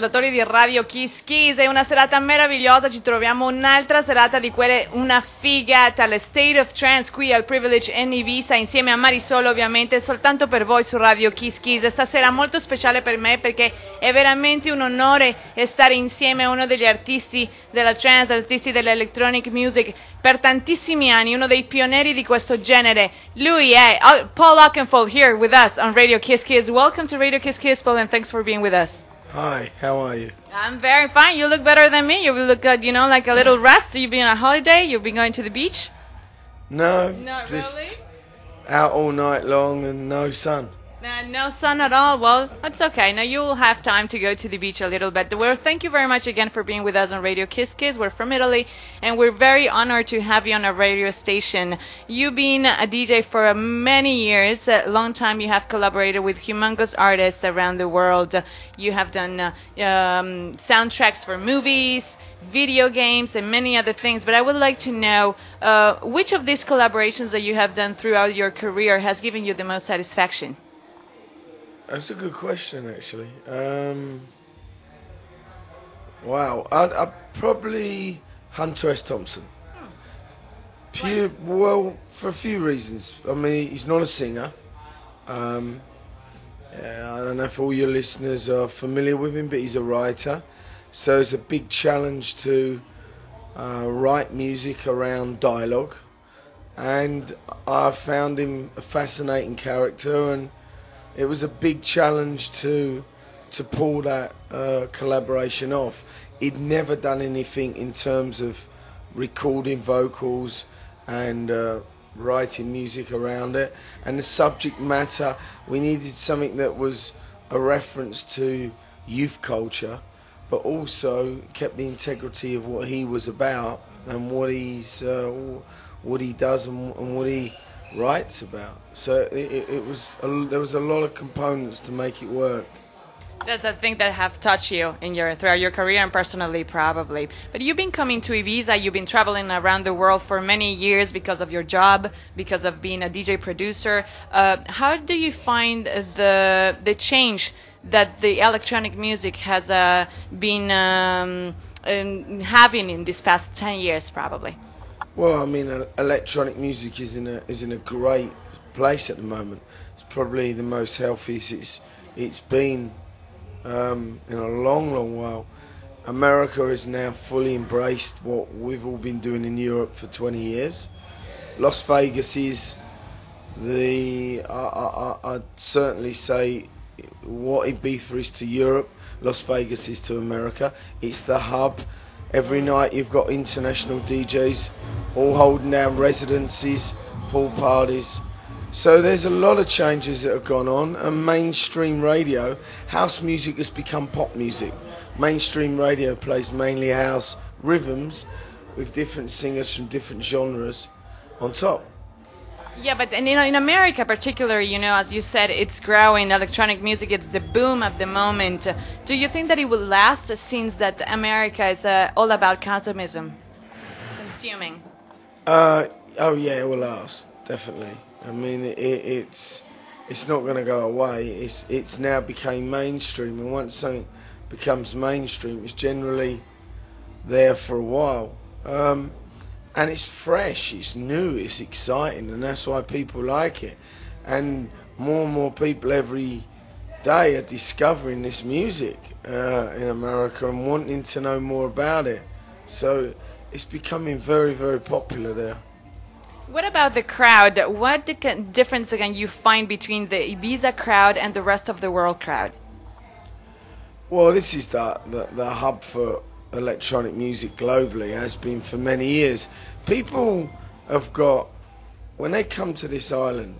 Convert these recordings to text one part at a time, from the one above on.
ascoltatori di Radio Kiss Kiss, è una serata meravigliosa, ci troviamo un'altra serata di quelle, una figata, le State of Trance qui al Privilege in Ibiza insieme a Marisol ovviamente, soltanto per voi su Radio Kiss Kiss. Stasera molto speciale per me perché è veramente un onore stare insieme a uno degli artisti della trance, artisti dell'electronic music per tantissimi anni, uno dei pionieri di questo genere. Lui è Paul Oakenfold here with us on Radio Kiss Kiss. Welcome to Radio Kiss Kiss, Paul, and thanks for being with us. Hi, how are you? I'm very fine. You look better than me. You look, like a little rest. You've been on holiday. You've been going to the beach. No, Not just really? out all night long and no sun. No sun at all. Well, that's okay. Now you'll have time to go to the beach a little bit. Well, thank you very much again for being with us on Radio Kiss Kiss. We're from Italy, and we're very honored to have you on our radio station. You've been a DJ for many years. A long time you have collaborated with humongous artists around the world. You have done soundtracks for movies, video games, and many other things. But I would like to know which of these collaborations that you have done throughout your career has given you the most satisfaction? That's a good question, actually. Wow, I'd probably Hunter S. Thompson. Well, for a few reasons. I mean, he's not a singer. I don't know if all your listeners are familiar with him, but he's a writer. So it's a big challenge to write music around dialogue. And I found him a fascinating character, and it was a big challenge to pull that collaboration off. He'd never done anything in terms of recording vocals and writing music around it. And the subject matter, we needed something that was a reference to youth culture, but also kept the integrity of what he was about and what he does and what he writes about. So there was a lot of components to make it work. That's a thing that have touched you throughout your career and personally probably. But you've been coming to Ibiza, you've been traveling around the world for many years because of your job, because of being a DJ producer. How do you find the change that the electronic music has been having in these past 10 years probably? Well, I mean, electronic music is in a great place at the moment. It's probably the most healthiest it's been in a long while. America has now fully embraced what we've all been doing in Europe for 20 years. Las Vegas is I'd certainly say what Ibiza is to Europe, Las Vegas is to America. It's the hub. Every night you've got international DJs all holding down residencies, pool parties. So there's a lot of changes that have gone on, and mainstream radio, house music has become pop music. Mainstream radio plays mainly house rhythms with different singers from different genres on top. Yeah, but in America particularly, as you said, it's growing. Electronic music, it's the boom of the moment. Do you think that it will last since that America is all about consumism, consuming? Oh yeah, it will last, definitely. I mean, it's not going to go away. It's now became mainstream, and once something becomes mainstream, it's generally there for a while. And it's fresh, it's new, it's exciting, and that's why people like it. And more people every day are discovering this music in America and wanting to know more about it. So it's becoming very, very popular there. What about the crowd? What difference can you find between the Ibiza crowd and the rest of the world crowd? Well, this is the hub for electronic music globally, has been for many years. People have got, when they come to this island,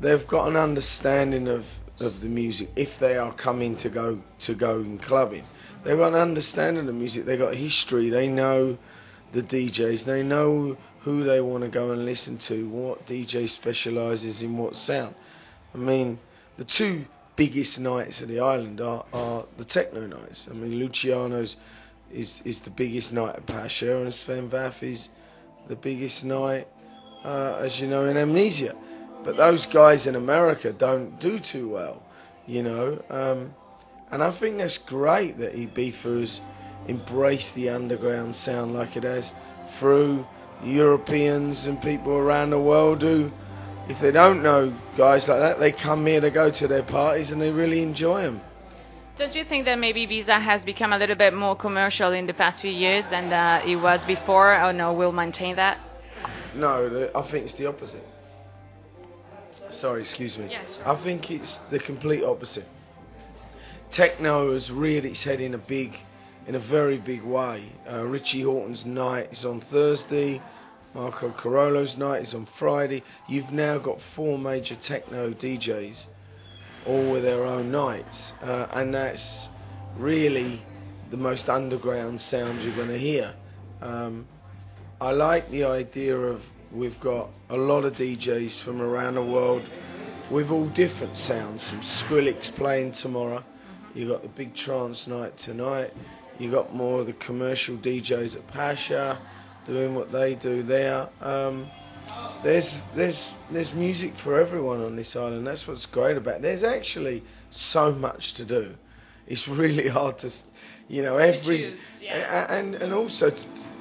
they've got an understanding of the music. If they are coming to go in clubbing, they've got an understanding of the music. They've got history. They know the DJs. They know who they want to go and listen to. What DJ specialises in what sound. I mean, the two biggest nights of the island are the techno nights. I mean, Luciano's is the biggest night at Pasha, and Sven Vath is the biggest night, as you know, in Amnesia. But those guys in America don't do too well, And I think that's great that Ibiza has embraced the underground sound like it has through Europeans and people around the world who, if they don't know guys like that, they come here to go to their parties and they really enjoy them. Don't you think that maybe Ibiza has become a little bit more commercial in the past few years than it was before? Or no, we'll maintain that? No, I think it's the opposite. Sorry, excuse me. Yeah, sure. I think it's the complete opposite. Techno has reared its head in a very big way. Richie Hawtin's night is on Thursday. Marco Carollo's night is on Friday. You've now got 4 major techno DJs, all with their own nights, and that's really the most underground sound you're going to hear. I like the idea of we've got a lot of DJs from around the world with all different sounds. Some Skrillex playing tomorrow. You got the big trance night tonight. You got more of the commercial DJs at Pasha doing what they do there. There's music for everyone on this island. That's what's great about it. There's actually so much to do. It's really hard to, choose, yeah. And also,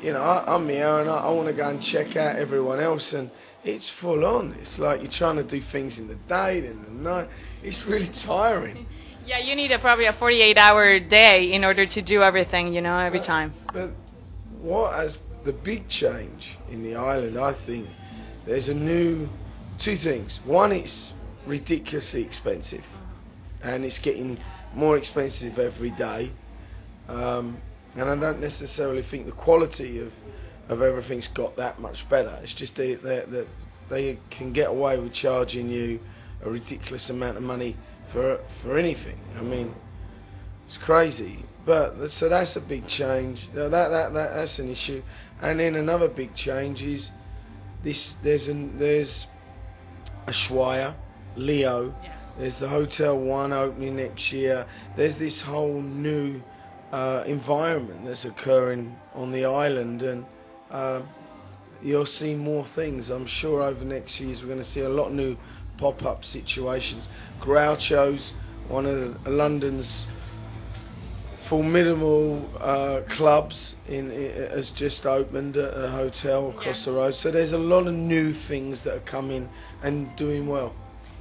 I'm here and I want to go and check out everyone else, and it's full on. It's like you're trying to do things in the day, then the night. It's really tiring. Yeah, you need probably a 48-hour day in order to do everything, every time. But what has the big change in the island, I think, there's two things. One, it's ridiculously expensive, and it's getting more expensive every day. And I don't necessarily think the quality of everything's got that much better. It's just that they can get away with charging you a ridiculous amount of money for anything. I mean, it's crazy. But so that's a big change. That's an issue. And then another big change is this. There's Ushuaia, Leo. Yes. There's the Hotel One opening next year. There's this whole new environment that's occurring on the island, and you'll see more things. I'm sure over the next few years we're going to see a lot of new pop-up situations. Groucho's, one of London's formidable clubs, has just opened a hotel across the road. So there's a lot of new things that are coming and doing well.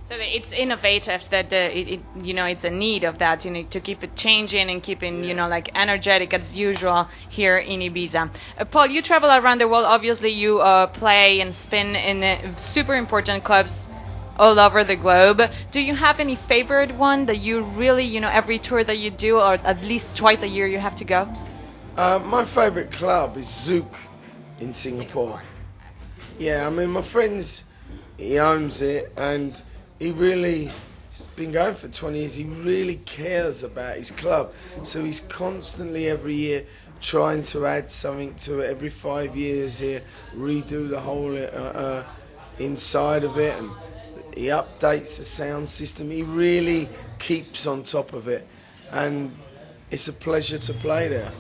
So it's innovative that it's a need of that, to keep it changing and keeping, energetic as usual here in Ibiza. Paul, you travel around the world. Obviously, you play and spin in super important clubs all over the globe. Do you have any favorite one that you really, every tour that you do, or at least twice a year, you have to go? My favorite club is Zouk in Singapore. Yeah, I mean, my friend's, he owns it, and he's been going for 20 years. He really cares about his club. So he's constantly every year trying to add something to it. Every 5 years here, redo the whole inside of it, and he updates the sound system. He really keeps on top of it, and it's a pleasure to play there.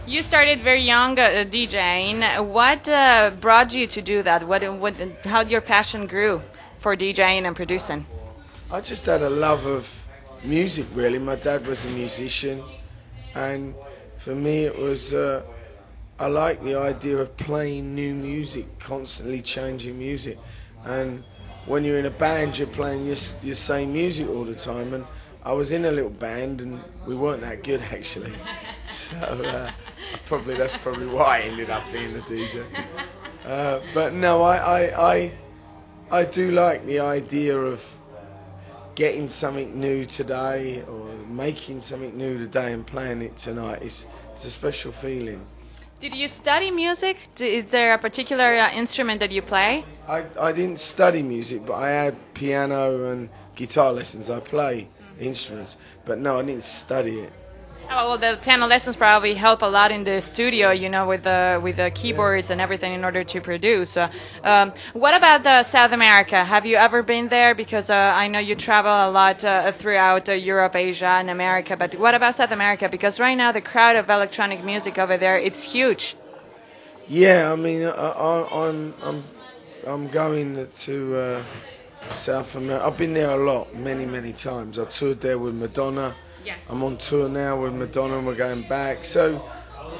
You started very young DJing. What brought you to do that? How your passion grew for DJing and producing? I just had a love of music, really. My dad was a musician, and for me it was I like the idea of playing new music, constantly changing music. And when you're in a band, you're playing your same music all the time. And I was in a little band, and we weren't that good actually. So that's probably why I ended up being the DJ. But no, I do like the idea of getting something new today, or making something new today and playing it tonight. It's a special feeling. Did you study music? Is there a particular instrument that you play? I didn't study music, but I had piano and guitar lessons. I play instruments, but no, I didn't study it. Oh, well, the piano lessons probably help a lot in the studio, with the keyboards and everything in order to produce. What about South America? Have you ever been there? Because I know you travel a lot throughout Europe, Asia, and America. But what about South America? Because right now the crowd of electronic music over there, it's huge. Yeah, I mean, I'm going to South America. I've been there a lot, many times. I toured there with Madonna. Yes. I'm on tour now with Madonna and we're going back. So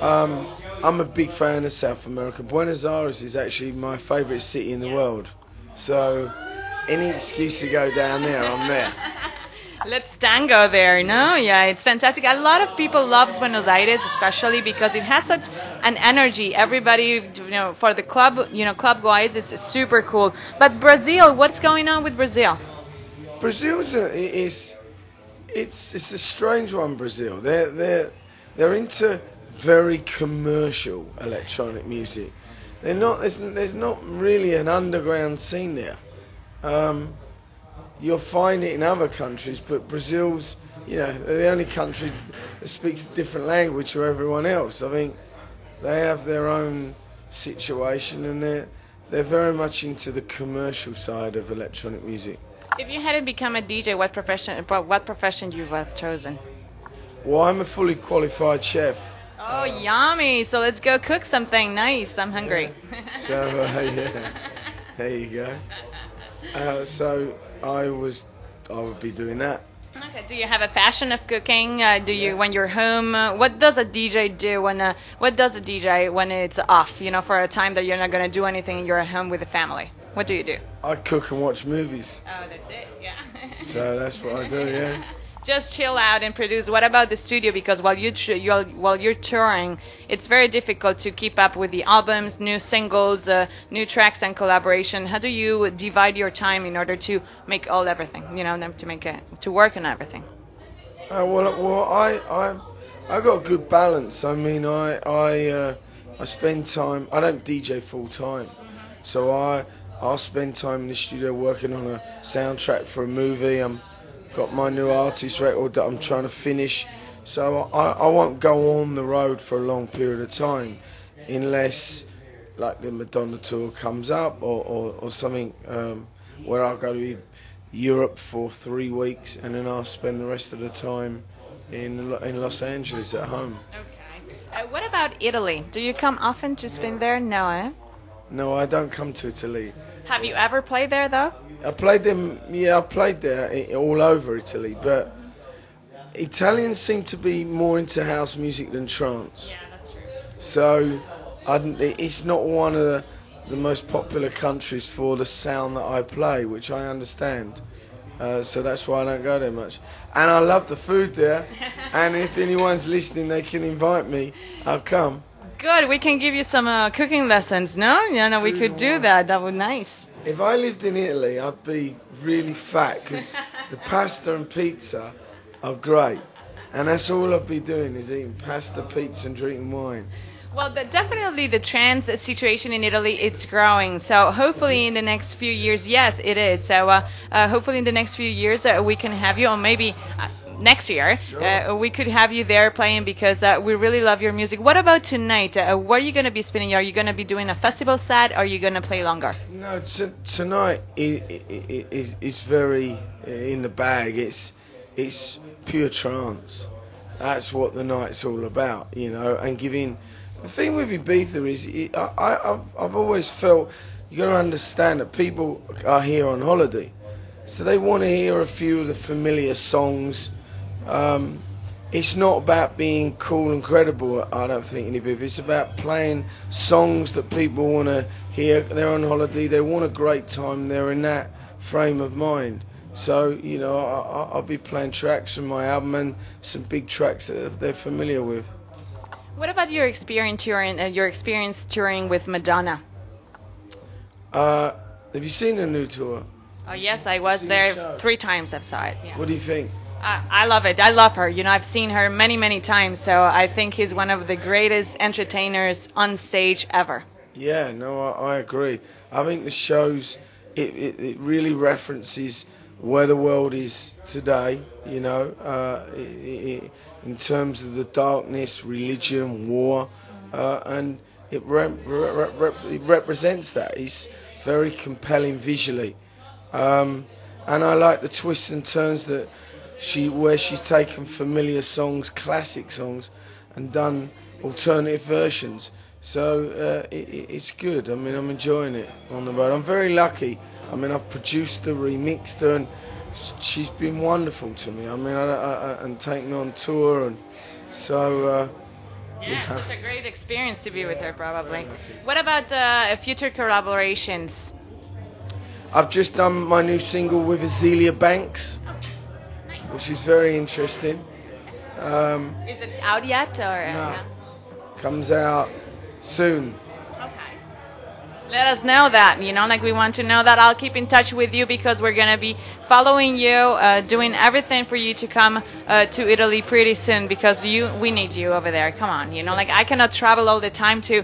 I'm a big fan of South America. Buenos Aires is actually my favourite city in the world. So any excuse to go down there, I'm there. Let's tango there, no? Yeah, it's fantastic. A lot of people love Buenos Aires, especially because it has such an energy. Everybody, for the club, club guys, it's super cool. But Brazil, what's going on with Brazil? Brazil's it's a strange one. Brazil, they're into very commercial electronic music. They're not. There's not really an underground scene there. You'll find it in other countries, but Brazil's, they're the only country that speaks a different language to everyone else. I think they have their own situation, and they're very much into the commercial side of electronic music. If you hadn't become a DJ, what profession you would have chosen? Well, I'm a fully qualified chef. Oh, yummy! So let's go cook something nice. I'm hungry. Yeah. So yeah, there you go. So I would be doing that. Okay. Do you have a passion of cooking? Do you, when you're home? What does a DJ do when it's off? For a time that you're not gonna do anything and you're at home with the family. What do you do? I cook and watch movies. Oh, that's it. Yeah. So that's what I do. Yeah. Just chill out and produce. What about the studio? Because while you're touring, it's very difficult to keep up with the albums, new singles, new tracks, and collaboration. How do you divide your time in order to make everything? To work on everything. I got a good balance. I mean, I spend time. I don't DJ full time, so I'll spend time in the studio working on a soundtrack for a movie. Got my new artist record that I'm trying to finish, so I won't go on the road for a long period of time unless like the Madonna tour comes up or something where I'll go to Europe for 3 weeks and then I'll spend the rest of the time in Los Angeles at home. Okay. What about Italy? Do you come often to spend there? No, eh? No, I don't come to Italy. Have you ever played there though? I played there all over Italy, but Italians seem to be more into house music than trance. Yeah, that's true. So it's not one of the most popular countries for the sound that I play, which I understand. So that's why I don't go there much. And I love the food there, and if anyone's listening, they can invite me. I'll come. Good, we can give you some cooking lessons, no? We could do that. That would be nice. If I lived in Italy, I'd be really fat because the pasta and pizza are great. And that's all I'd be doing is eating pasta, pizza and drinking wine. Well, definitely the trans situation in Italy, it's growing. So hopefully in the next few years, yes, it is. So hopefully in the next few years we can have you, or maybe next year, sure. We could have you there playing because we really love your music. What about tonight? Where are you going to be spinning? Are you going to be doing a festival set or are you going to play longer? No, tonight is very in the bag. It's pure trance. That's what the night's all about, and giving... The thing with Ibiza is I've always felt you got to understand that people are here on holiday. So they want to hear a few of the familiar songs. It's not about being cool and credible, I don't think, in Ibiza. It's about playing songs that people want to hear. They're on holiday, they want a great time, they're in that frame of mind. So, I'll be playing tracks from my album and some big tracks that they're familiar with. What about your experience touring with Madonna? Have you seen the new tour? Oh yes, I was there 3 times. I've saw it. Yeah. What do you think? I love it. I love her. I've seen her many times. So I think he's one of the greatest entertainers on stage ever. Yeah, no, I agree. I think the shows it really references where the world is today. In terms of the darkness, religion, war, and it represents that. It's very compelling visually. And I like the twists and turns that where she's taken familiar songs, classic songs, and done alternative versions. So it's good. I mean, I'm enjoying it on the road. I'm very lucky. I mean, I've produced her, remixed her, and she's been wonderful to me. I mean, and taken on tour, and so. Yeah, it's such a great experience to be with her, probably. What about future collaborations? I've just done my new single with Isla Bianca, which is very interesting. Is it out yet, or no? Comes out soon. Let us know that, like we want to know that. I'll keep in touch with you because we're going to be following you, doing everything for you to come to Italy pretty soon because we need you over there. Come on, like I cannot travel all the time to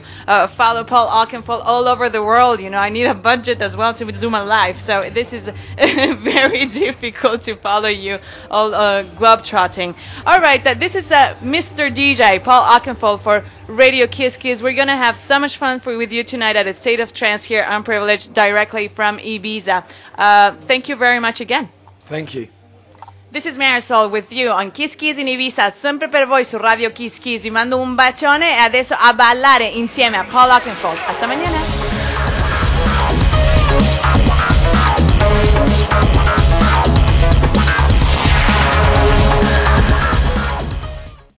follow Paul Oakenfold all over the world. I need a budget as well to do my life. So this is very difficult to follow you all globetrotting. All right, this is Mr. DJ Paul Oakenfold for Radio Kiss Kiss. We're going to have so much fun with you tonight at a State of Trance here, Unprivileged, directly from Ibiza. Thank you very much again. Thank you. This is Marisol with you on Kiss Kiss in Ibiza, sempre per voi su Radio Kiss Kiss. Vi mando un bacione e adesso a ballare insieme a Paul Oakenfold. Hasta mañana.